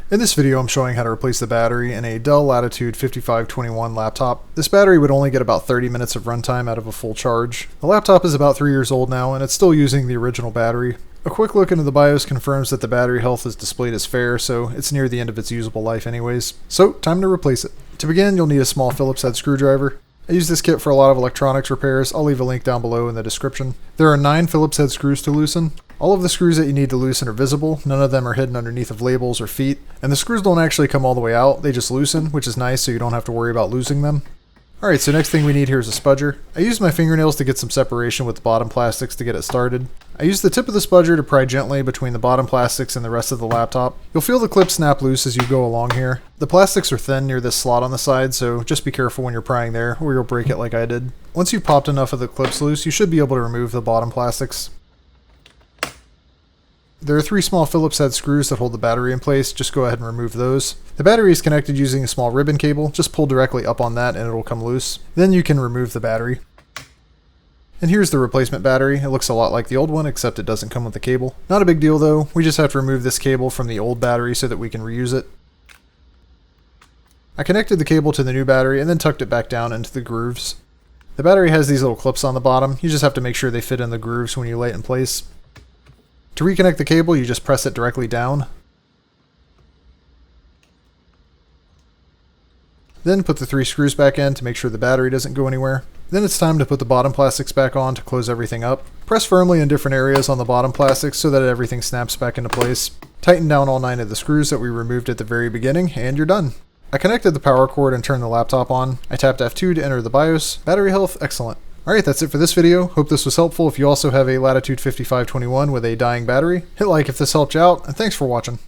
In this video, I'm showing how to replace the battery in a Dell Latitude 5521 laptop. This battery would only get about 30 minutes of runtime out of a full charge. The laptop is about 3 years old now, and it's still using the original battery. A quick look into the BIOS confirms that the battery health is displayed as fair, so it's near the end of its usable life anyways. So, time to replace it. To begin, you'll need a small Phillips head screwdriver. I use this kit for a lot of electronics repairs. I'll leave a link down below in the description. There are 9 Phillips head screws to loosen. All of the screws that you need to loosen are visible, none of them are hidden underneath of labels or feet, and the screws don't actually come all the way out, they just loosen, which is nice so you don't have to worry about losing them. Alright, so next thing we need here is a spudger. I used my fingernails to get some separation with the bottom plastics to get it started. I used the tip of the spudger to pry gently between the bottom plastics and the rest of the laptop. You'll feel the clip snap loose as you go along here. The plastics are thin near this slot on the side, so just be careful when you're prying there, or you'll break it like I did. Once you've popped enough of the clips loose, you should be able to remove the bottom plastics. There are 3 small Phillips head screws that hold the battery in place. Just go ahead and remove those. The battery is connected using a small ribbon cable. Just pull directly up on that and it'll come loose. Then you can remove the battery. And here's the replacement battery. It looks a lot like the old one, except it doesn't come with the cable. Not a big deal though. We just have to remove this cable from the old battery so that we can reuse it. I connected the cable to the new battery and then tucked it back down into the grooves. The battery has these little clips on the bottom. You just have to make sure they fit in the grooves when you lay it in place. To reconnect the cable, you just press it directly down. Then put the 3 screws back in to make sure the battery doesn't go anywhere. Then it's time to put the bottom plastics back on to close everything up. Press firmly in different areas on the bottom plastics so that everything snaps back into place. Tighten down all 9 of the screws that we removed at the very beginning, and you're done. I connected the power cord and turned the laptop on. I tapped F2 to enter the BIOS. Battery health, excellent. Alright, that's it for this video. Hope this was helpful. If you also have a Latitude 5521 with a dying battery, hit like if this helped you out, and thanks for watching.